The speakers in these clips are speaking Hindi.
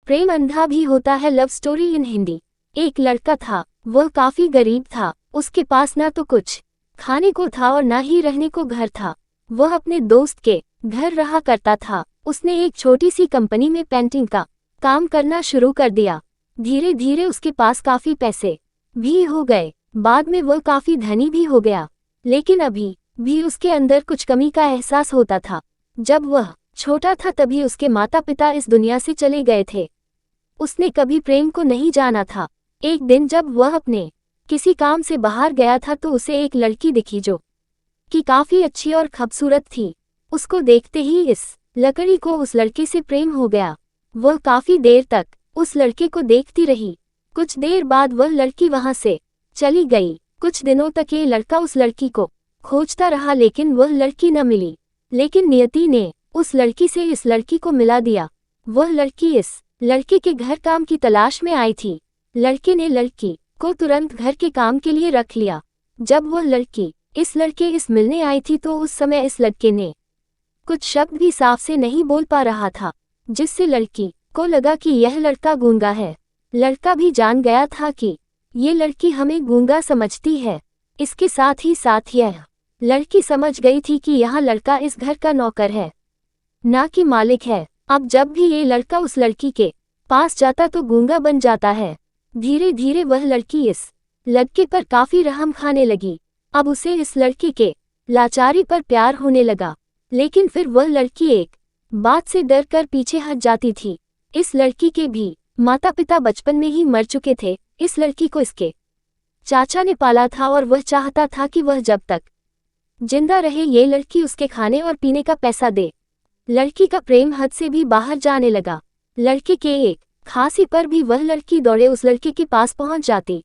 प्रेम अंधा भी होता है लव स्टोरी इन हिंदी। एक लड़का था, वह काफी गरीब था। उसके पास ना तो कुछ खाने को था और ना ही रहने को घर था। वह अपने दोस्त के घर रहा करता था। उसने एक छोटी सी कंपनी में पेंटिंग का काम करना शुरू कर दिया। धीरे धीरे उसके पास काफी पैसे भी हो गए। बाद में वह काफी धनी भी हो गया, लेकिन अभी भी उसके अंदर कुछ कमी का एहसास होता था। जब वह छोटा था तभी उसके माता पिता इस दुनिया से चले गए थे। उसने कभी प्रेम को नहीं जाना था। एक दिन जब वह अपने किसी काम से बाहर गया था तो उसे एक लड़की दिखी जो कि काफी अच्छी और खूबसूरत थी। उसको देखते ही इस लड़की को उस लड़के से प्रेम हो गया। वह काफी देर तक उस लड़के को देखती रही। कुछ देर बाद वह लड़की वहां से चली गई। कुछ दिनों तक ये लड़का उस लड़की को खोजता रहा, लेकिन वह लड़की न मिली। लेकिन नियति ने उस लड़की से इस लड़की को मिला दिया। वह लड़की इस लड़के के घर काम की तलाश में आई थी। लड़के ने लड़की को तुरंत घर के काम के लिए रख लिया। जब वह लड़की इस लड़के इस मिलने आई थी तो उस समय इस लड़के ने कुछ शब्द भी साफ से नहीं बोल पा रहा था, जिससे लड़की को लगा कि यह लड़का गूंगा है। लड़का भी जान गया था कि ये लड़की हमें गूंगा समझती है। इसके साथ ही यह लड़की समझ गई थी कि यह लड़का इस घर का नौकर है, ना कि मालिक है। अब जब भी ये लड़का उस लड़की के पास जाता तो गूंगा बन जाता है। धीरे धीरे वह लड़की इस लड़के पर काफी रहम खाने लगी। अब उसे इस लड़के के लाचारी पर प्यार होने लगा, लेकिन फिर वह लड़की एक बात से डर कर पीछे हट जाती थी। इस लड़की के भी माता पिता बचपन में ही मर चुके थे। इस लड़की को इसके चाचा ने पाला था और वह चाहता था कि वह जब तक जिंदा रहे ये लड़की उसके खाने और पीने का पैसा दे। लड़की का प्रेम हद से भी बाहर जाने लगा। लड़के के एक खांसी पर भी वह लड़की दौड़े उस लड़के के पास पहुंच जाती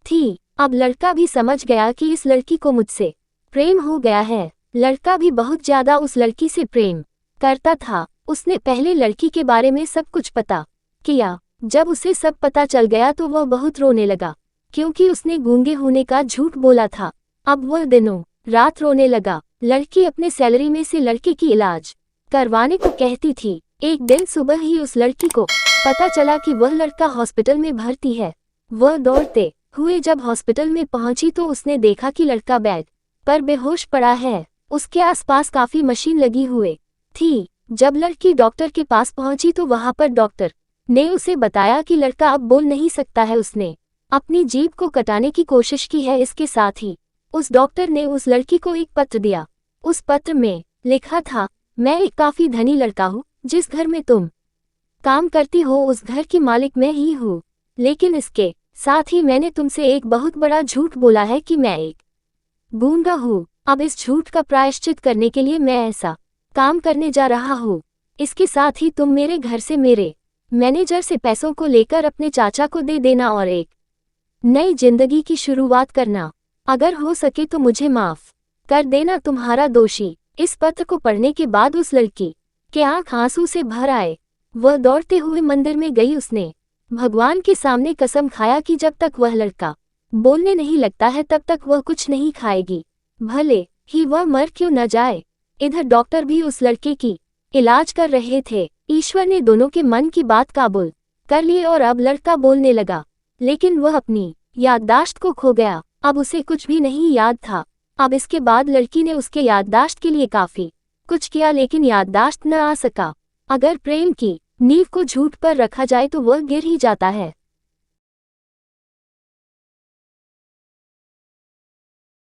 थी। अब लड़का भी समझ गया कि इस लड़की को मुझसे प्रेम हो गया है। लड़का भी बहुत ज्यादा उस लड़की से प्रेम करता था। उसने पहले लड़की के बारे में सब कुछ पता किया। जब उसे सब पता चल गया तो वह बहुत रोने लगा, क्योंकि उसने गूंगे होने का झूठ बोला था। अब वह दिनों रात रोने लगा। लड़की अपने सैलरी में से लड़के की इलाज करवाने को कहती थी। एक दिन सुबह ही उस लड़की को पता चला कि वह लड़का हॉस्पिटल में भर्ती है। वह दौड़ते हुए जब हॉस्पिटल में पहुंची तो उसने देखा कि लड़का बेड पर बेहोश पड़ा है। उसके आसपास काफी मशीन लगी हुई थी। जब लड़की डॉक्टर के पास पहुंची तो वहां पर डॉक्टर ने उसे बताया कि लड़का अब बोल नहीं सकता है। उसने अपनी जीभ को कटाने की कोशिश की है। इसके साथ ही उस डॉक्टर ने उस लड़की को एक पत्र दिया। उस पत्र में लिखा था, मैं एक काफी धनी लड़का हूँ। जिस घर में तुम काम करती हो उस घर की मालिक मैं ही हूँ, लेकिन इसके साथ ही मैंने तुमसे एक बहुत बड़ा झूठ बोला है कि मैं एक गूंगा हूँ। अब इस झूठ का प्रायश्चित करने के लिए मैं ऐसा काम करने जा रहा हूँ। इसके साथ ही तुम मेरे घर से मेरे मैनेजर से पैसों को लेकर अपने चाचा को दे देना और एक नई जिंदगी की शुरुआत करना। अगर हो सके तो मुझे माफ कर देना, तुम्हारा दोषी। इस पत्र को पढ़ने के बाद उस लड़की के आंख आंसू से भर आए। वह दौड़ते हुए मंदिर में गई। उसने भगवान के सामने कसम खाया कि जब तक वह लड़का बोलने नहीं लगता है तब तक वह कुछ नहीं खाएगी, भले ही वह मर क्यों न जाए। इधर डॉक्टर भी उस लड़के की इलाज कर रहे थे। ईश्वर ने दोनों के मन की बात काबूल कर ली और अब लड़का बोलने लगा, लेकिन वह अपनी याददाश्त को खो गया। अब उसे कुछ भी नहीं याद था। अब इसके बाद लड़की ने उसके याददाश्त के लिए काफी कुछ किया, लेकिन याददाश्त न आ सका। अगर प्रेम की नींव को झूठ पर रखा जाए तो वह गिर ही जाता है।